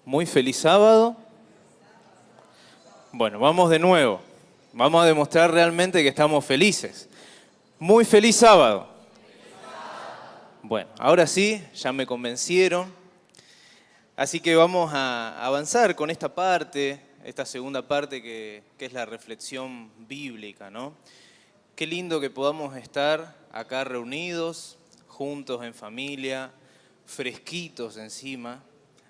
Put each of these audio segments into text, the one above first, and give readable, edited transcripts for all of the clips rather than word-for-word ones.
Muy feliz sábado. Bueno, vamos de nuevo. Vamos a demostrar realmente que estamos felices. Muy feliz sábado. Bueno, ahora sí, ya me convencieron. Así que vamos a avanzar con esta parte, esta segunda parte que es la reflexión bíblica, ¿no? Qué lindo que podamos estar acá reunidos, juntos en familia, fresquitos encima.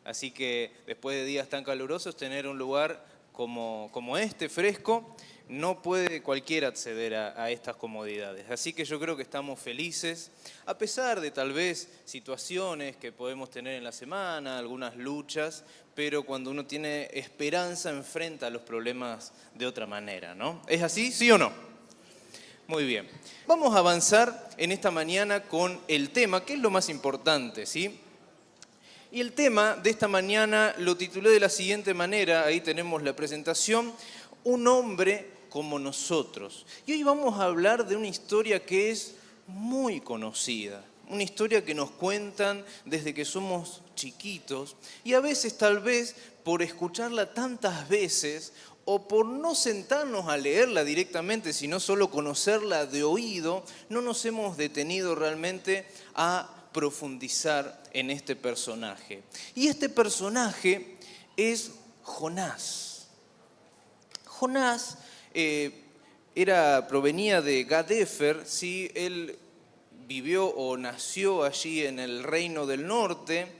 Así que después de días tan calurosos, tener un lugar como este, fresco, no puede cualquiera acceder a estas comodidades. Así que yo creo que estamos felices, a pesar de tal vez situaciones que podemos tener en la semana, algunas luchas, pero cuando uno tiene esperanza enfrenta los problemas de otra manera, ¿no? ¿Es así? ¿Sí o no? Muy bien. Vamos a avanzar en esta mañana con el tema, que es lo más importante, ¿sí? Y el tema de esta mañana lo titulé de la siguiente manera, ahí tenemos la presentación, un hombre como nosotros. Y hoy vamos a hablar de una historia que es muy conocida, una historia que nos cuentan desde que somos chiquitos y a veces tal vez por escucharla tantas veces o por no sentarnos a leerla directamente, sino solo conocerla de oído, no nos hemos detenido realmente a profundizar en este personaje. Y este personaje es Jonás. Jonás provenía de Gad-Efer, ¿sí? Él vivió o nació allí en el reino del norte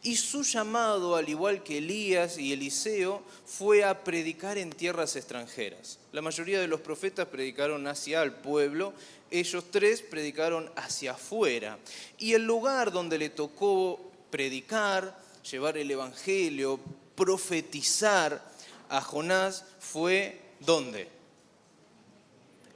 y su llamado, al igual que Elías y Eliseo, fue a predicar en tierras extranjeras. La mayoría de los profetas predicaron hacia el pueblo, ellos tres predicaron hacia afuera. Y el lugar donde le tocó predicar, llevar el evangelio, profetizar a Jonás fue ¿dónde?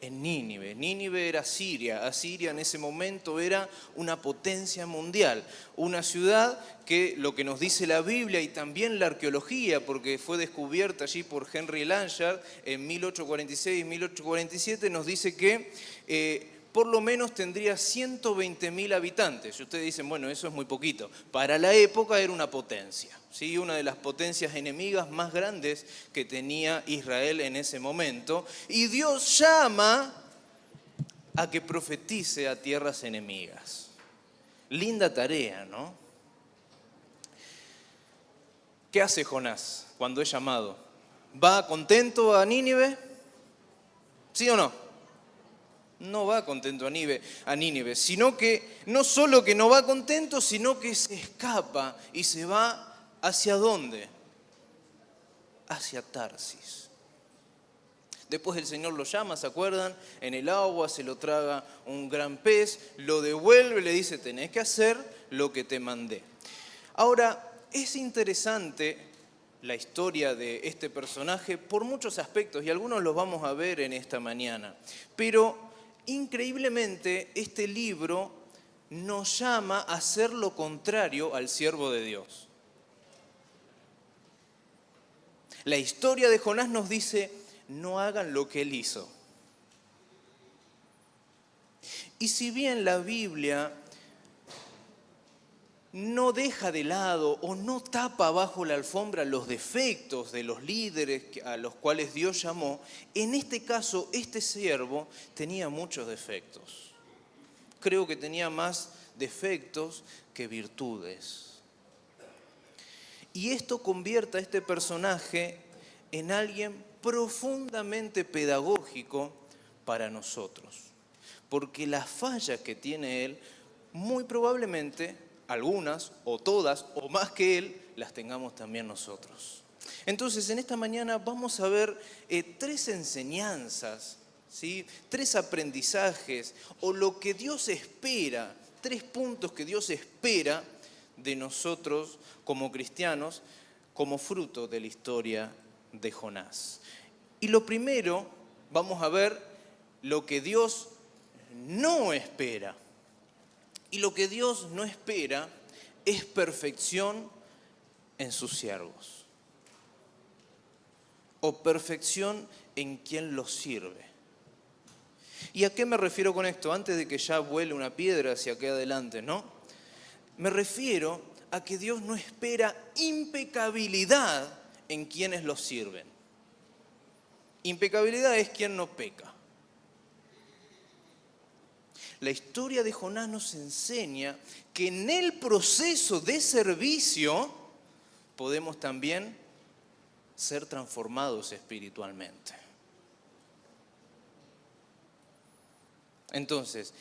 En Nínive. Nínive era Siria. Asiria en ese momento era una potencia mundial. Una ciudad que lo que nos dice la Biblia y también la arqueología, porque fue descubierta allí por Henry Lanchard en 1846 y 1847, nos dice que por lo menos tendría 120.000 habitantes. Y ustedes dicen, bueno, eso es muy poquito. Para la época era una potencia, ¿sí? Una de las potencias enemigas más grandes que tenía Israel en ese momento. Y Dios llama a que profetice a tierras enemigas. Linda tarea, ¿no? ¿Qué hace Jonás cuando es llamado? ¿Va contento a Nínive? ¿Sí o no? No va contento a Nínive, sino que no solo que no va contento, sino que se escapa y se va ¿hacia dónde? Hacia Tarsis. Después el Señor lo llama, ¿se acuerdan? En el agua se lo traga un gran pez, lo devuelve y le dice, tenés que hacer lo que te mandé. Ahora, es interesante la historia de este personaje por muchos aspectos y algunos los vamos a ver en esta mañana, pero increíblemente, este libro nos llama a hacer lo contrario al siervo de Dios. La historia de Jonás nos dice, no hagan lo que él hizo. Y si bien la Biblia no deja de lado o no tapa bajo la alfombra los defectos de los líderes a los cuales Dios llamó, en este caso, este siervo tenía muchos defectos. Creo que tenía más defectos que virtudes. Y esto convierte a este personaje en alguien profundamente pedagógico para nosotros. Porque las fallas que tiene él, muy probablemente algunas o todas o más que él, las tengamos también nosotros. Entonces, en esta mañana vamos a ver tres enseñanzas, ¿sí? Tres aprendizajes o lo que Dios espera, tres puntos que Dios espera de nosotros como cristianos como fruto de la historia de Jonás. Y lo primero, vamos a ver lo que Dios no espera. Y lo que Dios no espera es perfección en sus siervos. O perfección en quien los sirve. ¿Y a qué me refiero con esto? Antes de que ya vuele una piedra hacia aquí adelante, ¿no? Me refiero a que Dios no espera impecabilidad en quienes los sirven. Impecabilidad es quien no peca. La historia de Jonás nos enseña que en el proceso de servicio podemos también ser transformados espiritualmente. Entonces,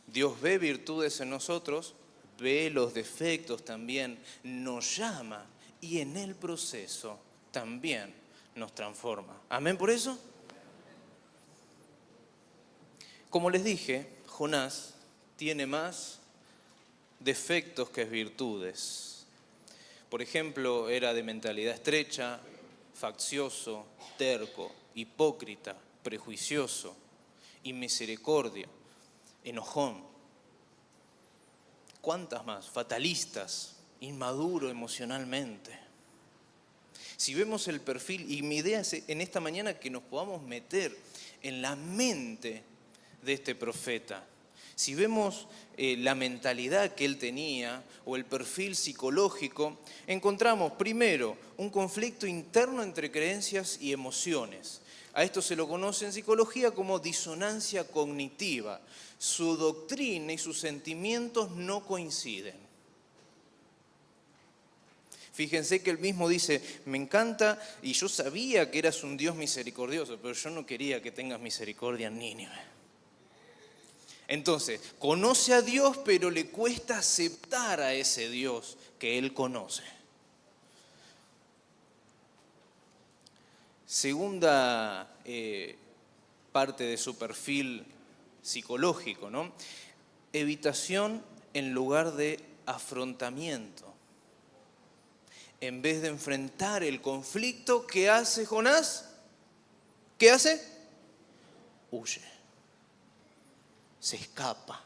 Dios ve virtudes en nosotros, ve los defectos también, nos llama y en el proceso también nos transforma. ¿Amén por eso? Como les dije, Jonás tiene más defectos que virtudes. Por ejemplo, era de mentalidad estrecha, faccioso, terco, hipócrita, prejuicioso, inmisericordia, enojón. ¿Cuántas más? Fatalistas, inmaduro emocionalmente. Si vemos el perfil, y mi idea es en esta mañana que nos podamos meter en la mente de este profeta. Si vemos la mentalidad que él tenía o el perfil psicológico, encontramos primero un conflicto interno entre creencias y emociones. A esto se lo conoce en psicología como disonancia cognitiva. Su doctrina y sus sentimientos no coinciden. Fíjense que él mismo dice, me encanta y yo sabía que eras un Dios misericordioso, pero yo no quería que tengas misericordia en Nínive. Entonces, conoce a Dios, pero le cuesta aceptar a ese Dios que él conoce. Segunda parte de su perfil psicológico, ¿no? Evitación en lugar de afrontamiento. En vez de enfrentar el conflicto, ¿qué hace Jonás? ¿Qué hace? Huye. Se escapa.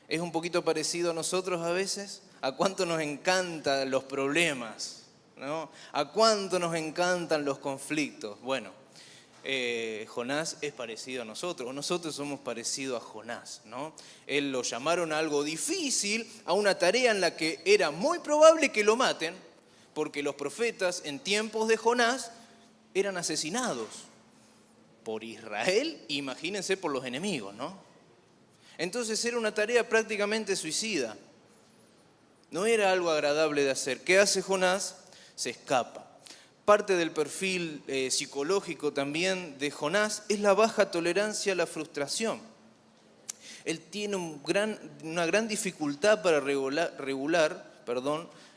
Es un poquito parecido a nosotros a veces. ¿A cuánto nos encantan los problemas? ¿No? ¿A cuánto nos encantan los conflictos? Bueno, Jonás es parecido a nosotros. Nosotros somos parecidos a Jonás, ¿no? Él lo llamaron a algo difícil, a una tarea en la que era muy probable que lo maten, porque los profetas en tiempos de Jonás eran asesinados por Israel, imagínense por los enemigos, ¿no? Entonces era una tarea prácticamente suicida. No era algo agradable de hacer. ¿Qué hace Jonás? Se escapa. Parte del perfil psicológico también de Jonás es la baja tolerancia a la frustración. Él tiene una gran dificultad para regular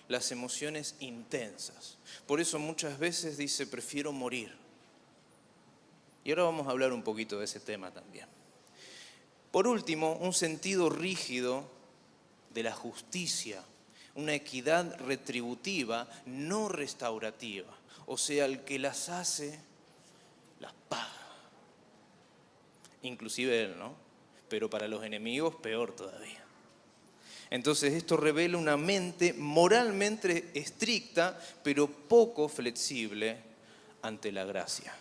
las emociones intensas. Por eso muchas veces dice, prefiero morir. Y ahora vamos a hablar un poquito de ese tema también. Por último, un sentido rígido de la justicia, una equidad retributiva, no restaurativa. O sea, el que las hace, las paga. Inclusive él, ¿no? Pero para los enemigos, peor todavía. Entonces, esto revela una mente moralmente estricta, pero poco flexible ante la gracia.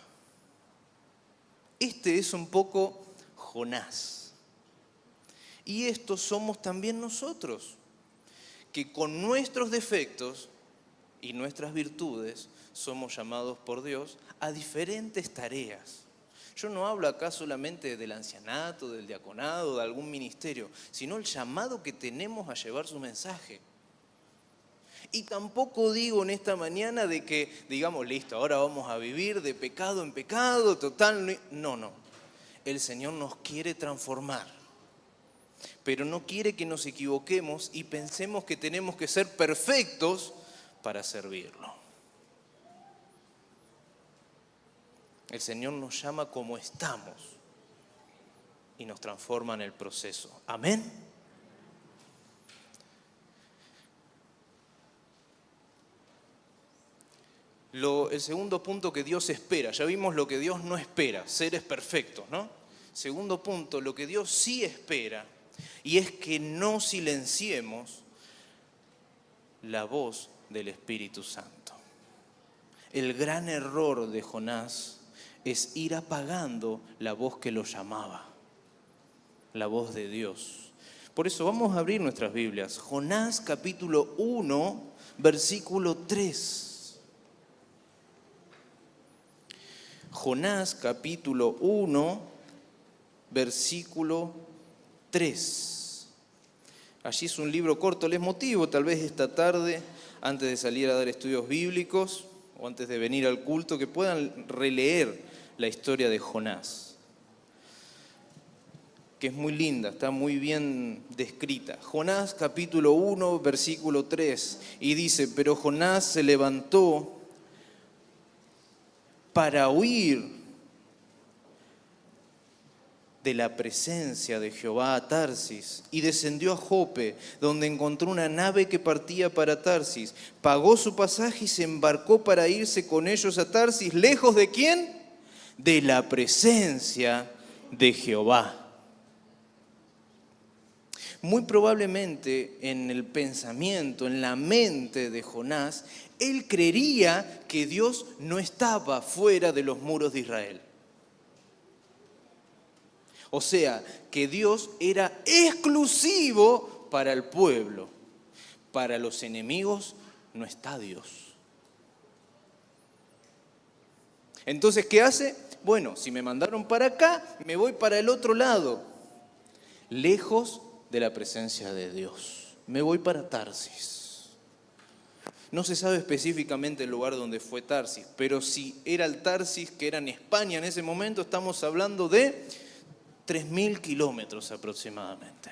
Este es un poco Jonás. Y estos somos también nosotros, que con nuestros defectos y nuestras virtudes somos llamados por Dios a diferentes tareas. Yo no hablo acá solamente del ancianato, del diaconado, de algún ministerio, sino el llamado que tenemos a llevar su mensaje. Y tampoco digo en esta mañana de que digamos, listo, ahora vamos a vivir de pecado en pecado, total. No. El Señor nos quiere transformar. Pero no quiere que nos equivoquemos y pensemos que tenemos que ser perfectos para servirlo. El Señor nos llama como estamos y nos transforma en el proceso. ¿Amén? El segundo punto que Dios espera, ya vimos lo que Dios no espera, seres perfectos, ¿no? Segundo punto, lo que Dios sí espera, y es que no silenciemos la voz del Espíritu Santo. El gran error de Jonás es ir apagando la voz que lo llamaba, la voz de Dios. Por eso vamos a abrir nuestras Biblias. Jonás capítulo 1, versículo 3. Jonás capítulo 1, versículo 3. Allí es un libro corto, les motivo tal vez esta tarde, antes de salir a dar estudios bíblicos o antes de venir al culto, que puedan releer la historia de Jonás, que es muy linda, está muy bien descrita. Jonás capítulo 1, versículo 3, y dice: pero Jonás se levantó para huir de la presencia de Jehová a Tarsis, y descendió a Jope, donde encontró una nave que partía para Tarsis. Pagó su pasaje y se embarcó para irse con ellos a Tarsis. ¿Lejos de quién? De la presencia de Jehová. Muy probablemente en el pensamiento, en la mente de Jonás, él creería que Dios no estaba fuera de los muros de Israel. O sea, que Dios era exclusivo para el pueblo. Para los enemigos no está Dios. Entonces, ¿qué hace? Bueno, si me mandaron para acá, me voy para el otro lado, lejos de la presencia de Dios. Me voy para Tarsis. No se sabe específicamente el lugar donde fue Tarsis, pero si era el Tarsis que era en España en ese momento, estamos hablando de 3.000 kilómetros aproximadamente.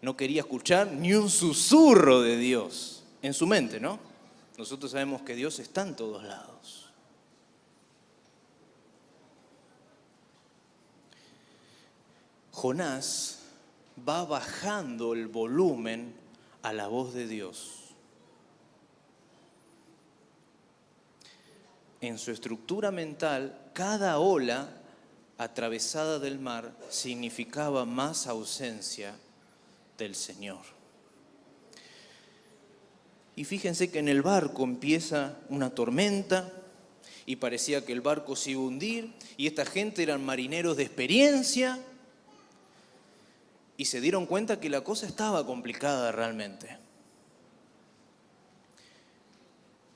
No quería escuchar ni un susurro de Dios en su mente, ¿no? Nosotros sabemos que Dios está en todos lados. Jonás va bajando el volumen a la voz de Dios. En su estructura mental, cada ola atravesada del mar significaba más ausencia del Señor. Y fíjense que en el barco empieza una tormenta y parecía que el barco se iba a hundir, y esta gente eran marineros de experiencia y se dieron cuenta que la cosa estaba complicada realmente.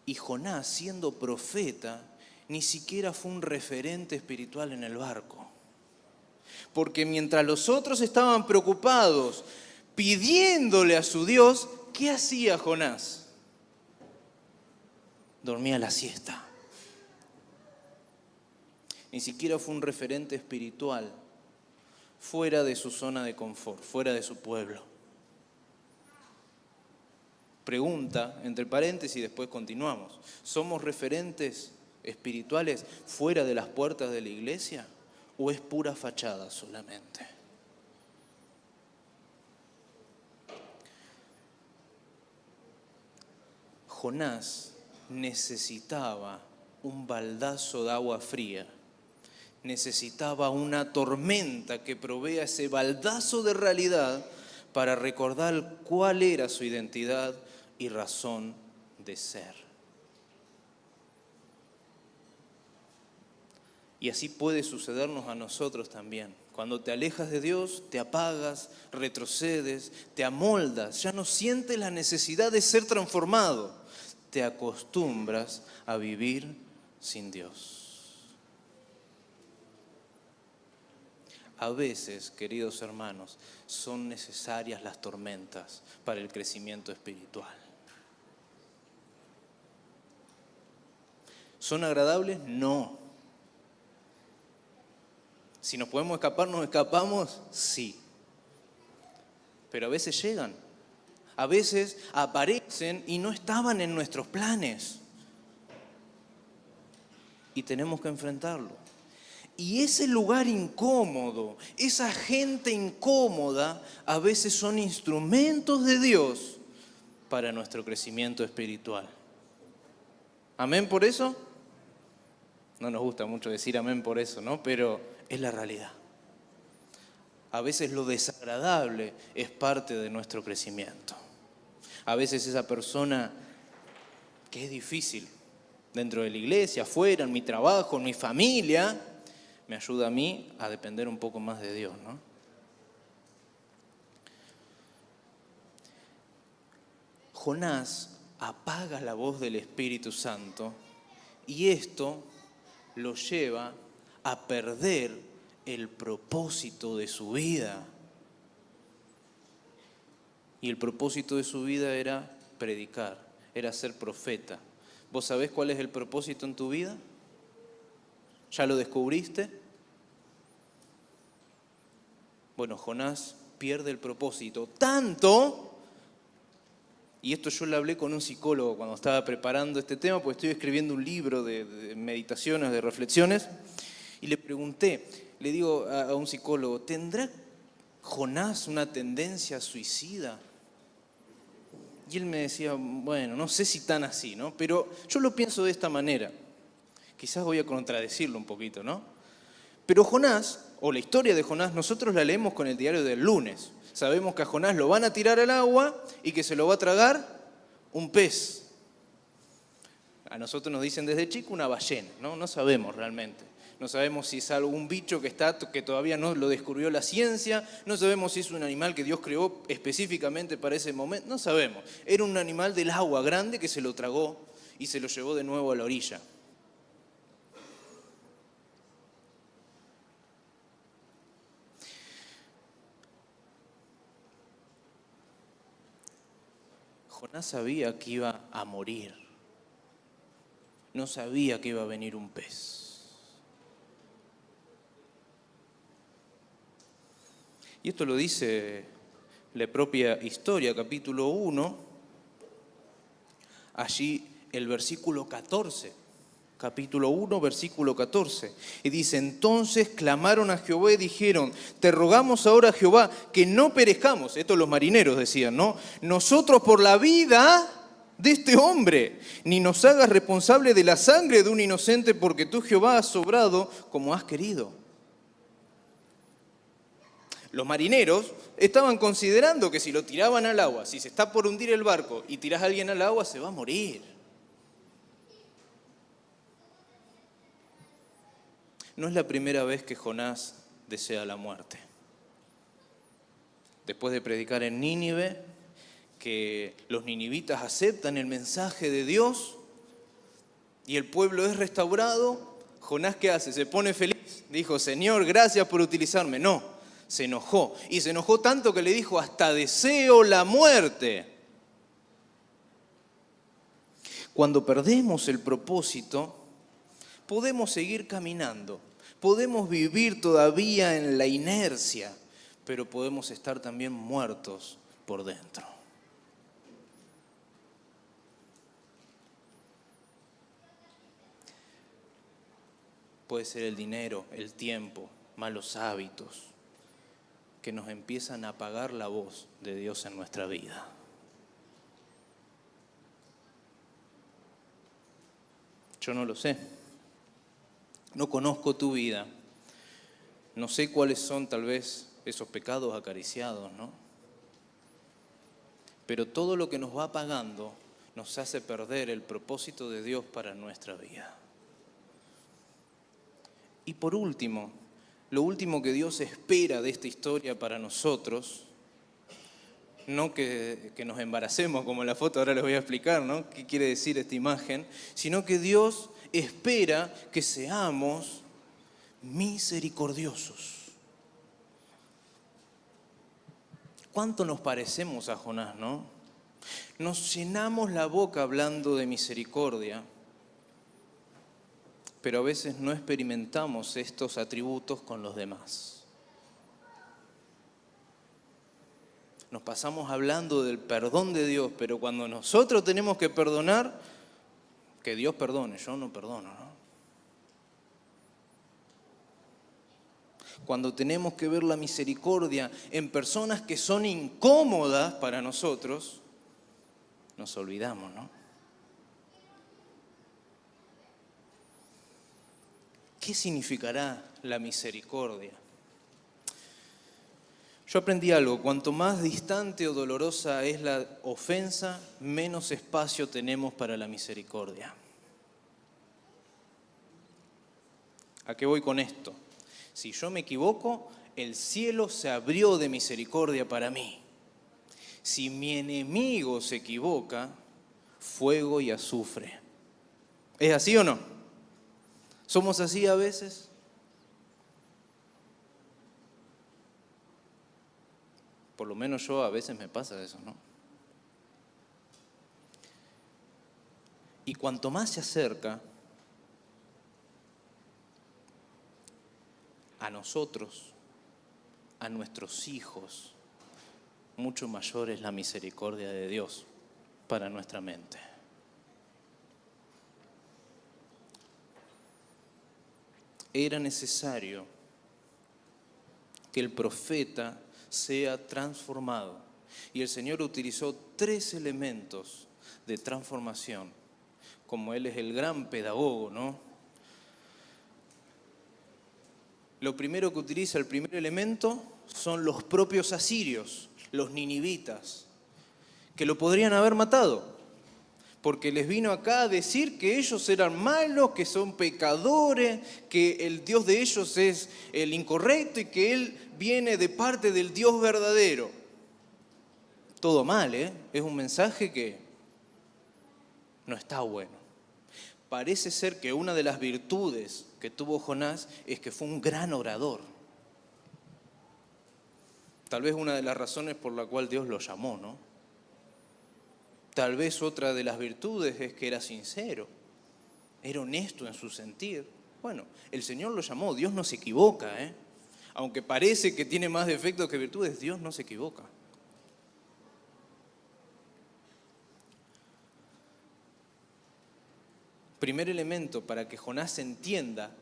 Y Jonás, siendo profeta, ni siquiera fue un referente espiritual en el barco. Porque mientras los otros estaban preocupados, pidiéndole a su Dios, ¿qué hacía Jonás? Dormía la siesta. Ni siquiera fue un referente espiritual fuera de su zona de confort, fuera de su pueblo. Pregunta, entre paréntesis, y después continuamos. ¿Somos referentes espirituales fuera de las puertas de la iglesia o es pura fachada solamente? Jonás necesitaba un baldazo de agua fría, necesitaba una tormenta que provea ese baldazo de realidad para recordar cuál era su identidad y razón de ser. Y así puede sucedernos a nosotros también. Cuando te alejas de Dios, te apagas, retrocedes, te amoldas, ya no sientes la necesidad de ser transformado. Te acostumbras a vivir sin Dios. A veces, queridos hermanos, son necesarias las tormentas para el crecimiento espiritual. ¿Son agradables? No. Si nos podemos escapar, ¿nos escapamos? Sí. Pero a veces llegan. A veces aparecen y no estaban en nuestros planes. Y tenemos que enfrentarlo. Y ese lugar incómodo, esa gente incómoda, a veces son instrumentos de Dios para nuestro crecimiento espiritual. ¿Amén por eso? No nos gusta mucho decir amén por eso, ¿no? Pero es la realidad. A veces lo desagradable es parte de nuestro crecimiento. A veces esa persona que es difícil dentro de la iglesia, afuera, en mi trabajo, en mi familia, me ayuda a mí a depender un poco más de Dios, ¿no? Jonás apaga la voz del Espíritu Santo y esto lo lleva a perder el propósito de su vida. Y el propósito de su vida era predicar, era ser profeta. ¿Vos sabés cuál es el propósito en tu vida? ¿Ya lo descubriste? Bueno, Jonás pierde el propósito tanto, y esto yo lo hablé con un psicólogo cuando estaba preparando este tema, porque estoy escribiendo un libro de meditaciones, de reflexiones, y le pregunté, le digo a un psicólogo, ¿tendrá Jonás una tendencia suicida? Y él me decía, bueno, no sé si tan así, ¿no? Pero yo lo pienso de esta manera. Quizás voy a contradecirlo un poquito, ¿no? Pero Jonás, o la historia de Jonás, nosotros la leemos con el diario del lunes. Sabemos que a Jonás lo van a tirar al agua y que se lo va a tragar un pez. A nosotros nos dicen desde chico una ballena, ¿no? No sabemos realmente. No sabemos si es algún bicho que todavía no lo descubrió la ciencia. No sabemos si es un animal que Dios creó específicamente para ese momento. No sabemos. Era un animal del agua grande que se lo tragó y se lo llevó de nuevo a la orilla. Jonás sabía que iba a morir. No sabía que iba a venir un pez. Y esto lo dice la propia historia, capítulo 1, allí el versículo 14. Capítulo 1, versículo 14. Y dice, entonces clamaron a Jehová y dijeron, te rogamos ahora, Jehová, que no perezcamos. Esto los marineros decían, ¿no? Nosotros por la vida de este hombre, ni nos hagas responsable de la sangre de un inocente, porque tú, Jehová, has obrado como has querido. Los marineros estaban considerando que si lo tiraban al agua, si se está por hundir el barco y tirás a alguien al agua, se va a morir. No es la primera vez que Jonás desea la muerte. Después de predicar en Nínive, que los ninivitas aceptan el mensaje de Dios y el pueblo es restaurado, Jonás, ¿qué hace? Se pone feliz. Dijo, Señor, gracias por utilizarme. No. Se enojó, y se enojó tanto que le dijo, hasta deseo la muerte. Cuando perdemos el propósito, podemos seguir caminando, podemos vivir todavía en la inercia, pero podemos estar también muertos por dentro. Puede ser el dinero, el tiempo, malos hábitos, que nos empiezan a apagar la voz de Dios en nuestra vida. Yo no lo sé. No conozco tu vida. No sé cuáles son tal vez esos pecados acariciados, ¿no? Pero todo lo que nos va apagando nos hace perder el propósito de Dios para nuestra vida. Y por último, lo último que Dios espera de esta historia para nosotros, no que nos embaracemos como en la foto, ahora les voy a explicar, ¿no? ¿Qué quiere decir esta imagen? Sino que Dios espera que seamos misericordiosos. ¿Cuánto nos parecemos a Jonás, no? Nos llenamos la boca hablando de misericordia, pero a veces no experimentamos estos atributos con los demás. Nos pasamos hablando del perdón de Dios, pero cuando nosotros tenemos que perdonar, que Dios perdone, yo no perdono, ¿no? Cuando tenemos que ver la misericordia en personas que son incómodas para nosotros, nos olvidamos, ¿no? ¿Qué significará la misericordia? Yo aprendí algo, cuanto más distante o dolorosa es la ofensa, menos espacio tenemos para la misericordia. ¿A qué voy con esto? Si yo me equivoco, el cielo se abrió de misericordia para mí. Si mi enemigo se equivoca, fuego y azufre. ¿Es así o no? ¿Somos así a veces? Por lo menos yo a veces me pasa eso, ¿no? Y cuanto más se acerca a nosotros, a nuestros hijos, mucho mayor es la misericordia de Dios para nuestra mente. Era necesario que el profeta sea transformado. Y el Señor utilizó 3 elementos de transformación, como Él es el gran pedagogo, ¿no? Lo primero que utiliza, el primer elemento, son los propios asirios, los ninivitas, que lo podrían haber matado, porque les vino acá a decir que ellos eran malos, que son pecadores, que el Dios de ellos es el incorrecto y que Él viene de parte del Dios verdadero. Todo mal, ¿eh? Es un mensaje que no está bueno. Parece ser que una de las virtudes que tuvo Jonás es que fue un gran orador. Tal vez una de las razones por la cual Dios lo llamó, ¿no? Tal vez otra de las virtudes es que era sincero, era honesto en su sentir. Bueno, el Señor lo llamó, Dios no se equivoca, ¿eh? Aunque parece que tiene más defectos que virtudes, Dios no se equivoca. Primer elemento para que Jonás entienda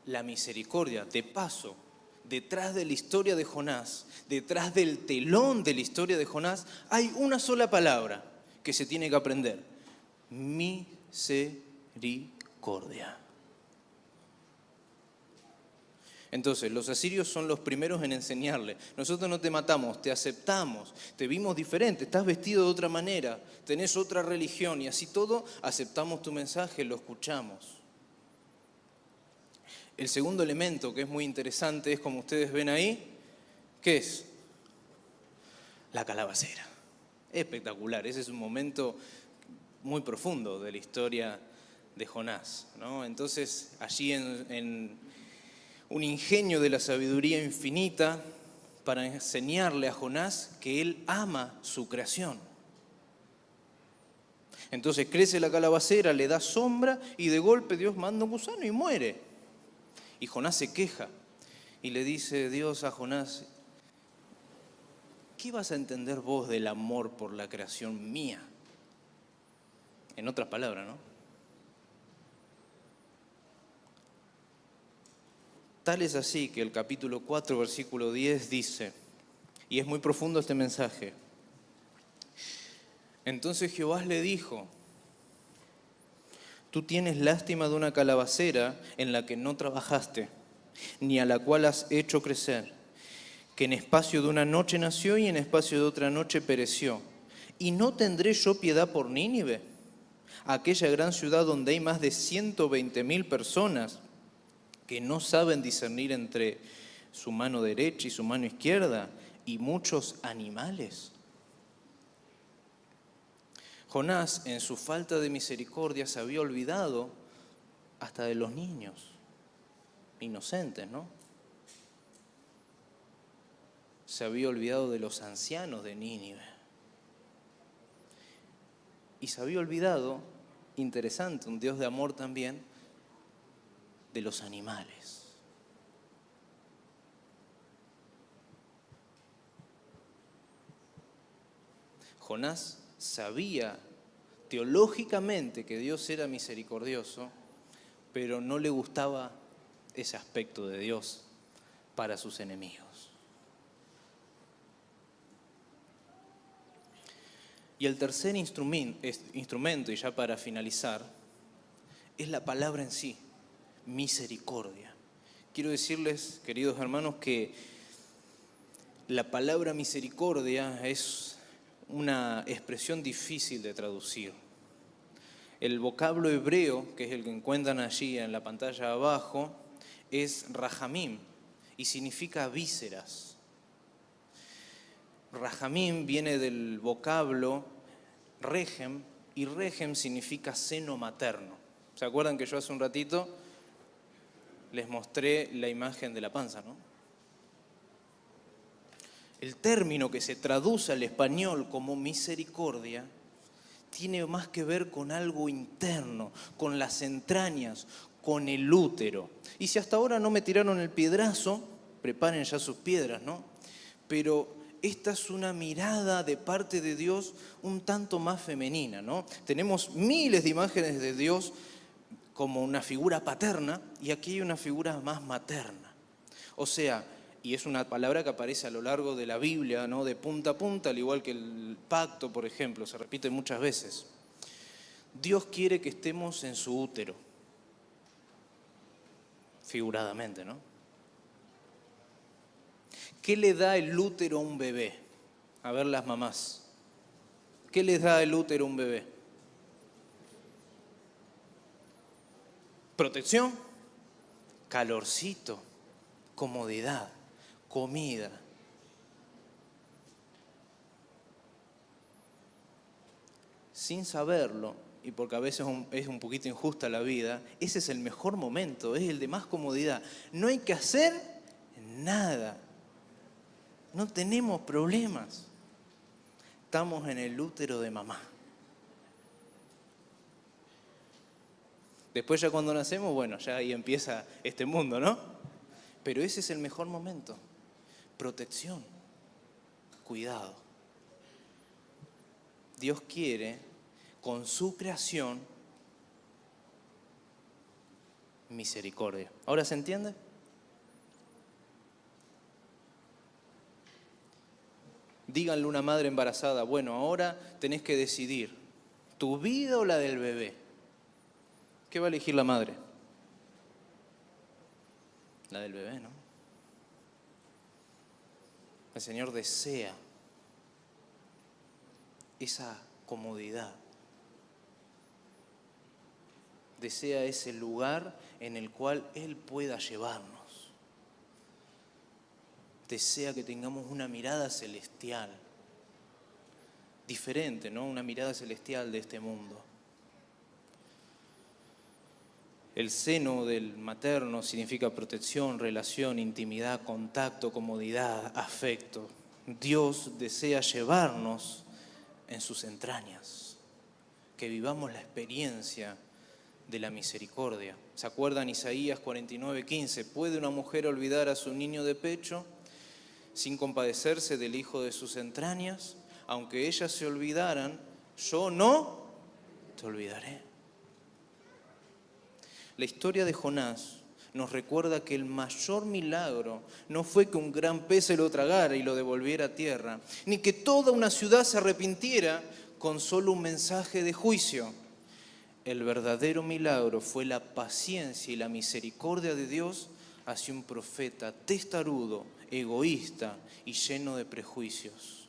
la misericordia. De paso, detrás de la historia de Jonás, detrás del telón de la historia de Jonás, hay una sola palabra que se tiene que aprender: misericordia. Entonces, los asirios son los primeros en enseñarle: nosotros no te matamos, te aceptamos, te vimos diferente, estás vestido de otra manera, tenés otra religión y así todo, aceptamos tu mensaje, lo escuchamos. El segundo elemento que es muy interesante es, como ustedes ven ahí, ¿qué es? La calabacera. Espectacular, ese es un momento muy profundo de la historia de Jonás, ¿no? Entonces, allí en un ingenio de la sabiduría infinita para enseñarle a Jonás que él ama su creación. Entonces crece la calabacera, le da sombra y de golpe Dios manda un gusano y muere. Y Jonás se queja y le dice Dios a Jonás: ¿qué vas a entender vos del amor por la creación mía? En otras palabras, ¿no? Tal es así que el capítulo 4, versículo 10 dice, y es muy profundo este mensaje: entonces Jehová le dijo: tú tienes lástima de una calabacera en la que no trabajaste, ni a la cual has hecho crecer, que en espacio de una noche nació y en espacio de otra noche pereció. ¿Y no tendré yo piedad por Nínive, aquella gran ciudad donde hay más de 120,000 personas que no saben discernir entre su mano derecha y su mano izquierda, y muchos animales? Jonás, en su falta de misericordia, se había olvidado hasta de los niños, inocentes, ¿no? Se había olvidado de los ancianos de Nínive. Y se había olvidado, interesante, un Dios de amor también, de los animales. Jonás sabía teológicamente que Dios era misericordioso, pero no le gustaba ese aspecto de Dios para sus enemigos. Y el tercer instrumento, y ya para finalizar, es la palabra en sí: misericordia. Quiero decirles, queridos hermanos, que la palabra misericordia es una expresión difícil de traducir. El vocablo hebreo, que es el que encuentran allí en la pantalla abajo, es rahamim y significa vísceras. Rajamín viene del vocablo regem, y regem significa seno materno. ¿Se acuerdan que yo hace un ratito les mostré la imagen de la panza, no? El término que se traduce al español como misericordia tiene más que ver con algo interno, con las entrañas, con el útero. Y si hasta ahora no me tiraron el piedrazo, preparen ya sus piedras, ¿no? Pero esta es una mirada de parte de Dios un tanto más femenina, ¿no? Tenemos miles de imágenes de Dios como una figura paterna y aquí hay una figura más materna. O sea, y es una palabra que aparece a lo largo de la Biblia, ¿no? De punta a punta, al igual que el pacto, por ejemplo, se repite muchas veces. Dios quiere que estemos en su útero, figuradamente, ¿no? ¿Qué le da el útero a un bebé? A ver las mamás. ¿Qué les da el útero a un bebé? Protección, calorcito, comodidad, comida. Sin saberlo, y porque a veces es un poquito injusta la vida, ese es el mejor momento, es el de más comodidad. No hay que hacer nada. No tenemos problemas. Estamos en el útero de mamá. Después ya cuando nacemos, bueno, ya ahí empieza este mundo, ¿no? Pero ese es el mejor momento. Protección, cuidado. Dios quiere, con su creación, misericordia. ¿Ahora se entiende? Díganle a una madre embarazada, bueno, ahora tenés que decidir, ¿tu vida o la del bebé? ¿Qué va a elegir la madre? La del bebé, ¿no? El Señor desea esa comodidad. Desea ese lugar en el cual Él pueda llevarnos. Desea que tengamos una mirada celestial, diferente, ¿no? Una mirada celestial de este mundo. El seno del materno significa protección, relación, intimidad, contacto, comodidad, afecto. Dios desea llevarnos en sus entrañas, que vivamos la experiencia de la misericordia. ¿Se acuerdan Isaías 49:15? ¿Puede una mujer olvidar a su niño de pecho sin compadecerse del hijo de sus entrañas? Aunque ellas se olvidaran, yo no te olvidaré. La historia de Jonás nos recuerda que el mayor milagro no fue que un gran pez se lo tragara y lo devolviera a tierra, ni que toda una ciudad se arrepintiera con solo un mensaje de juicio. El verdadero milagro fue la paciencia y la misericordia de Dios hacia un profeta testarudo, egoísta y lleno de prejuicios.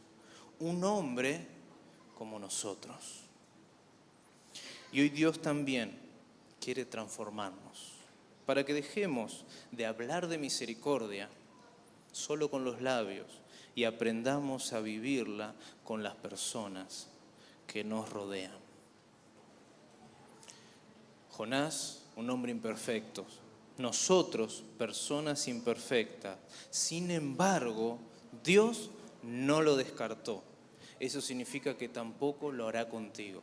Un hombre como nosotros. Y hoy Dios también quiere transformarnos para que dejemos de hablar de misericordia solo con los labios y aprendamos a vivirla con las personas que nos rodean. Jonás, un hombre imperfecto. Nosotros, personas imperfectas. Sin embargo, Dios no lo descartó. Eso significa que tampoco lo hará contigo.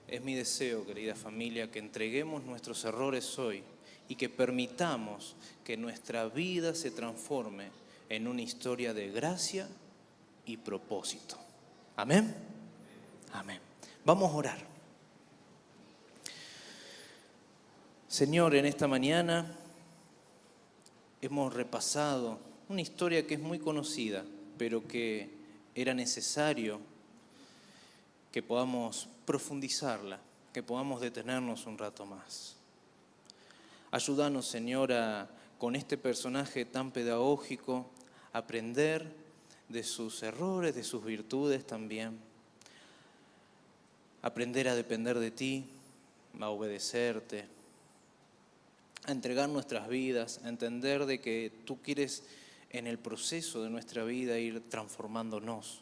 Es mi deseo, querida familia, que entreguemos nuestros errores hoy y que permitamos que nuestra vida se transforme en una historia de gracia y propósito. ¿Amén? Amén. Vamos a orar. Señor, en esta mañana hemos repasado una historia que es muy conocida, pero que era necesario que podamos profundizarla, que podamos detenernos un rato más. Ayúdanos, Señor, con este personaje tan pedagógico, a aprender de sus errores, de sus virtudes también. Aprender a depender de ti, a obedecerte, a entregar nuestras vidas, a entender de que tú quieres en el proceso de nuestra vida ir transformándonos.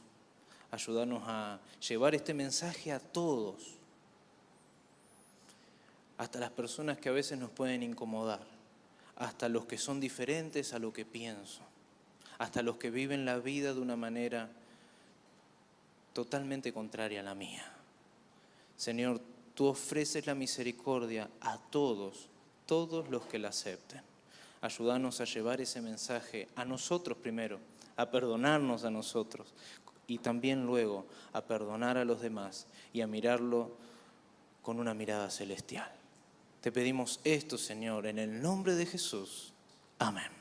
Ayúdanos a llevar este mensaje a todos, hasta las personas que a veces nos pueden incomodar, hasta los que son diferentes a lo que pienso, hasta los que viven la vida de una manera totalmente contraria a la mía. Señor, tú ofreces la misericordia a todos los que la acepten. Ayúdanos a llevar ese mensaje a nosotros primero, a perdonarnos a nosotros y también luego a perdonar a los demás y a mirarlo con una mirada celestial. Te pedimos esto, Señor, en el nombre de Jesús. Amén.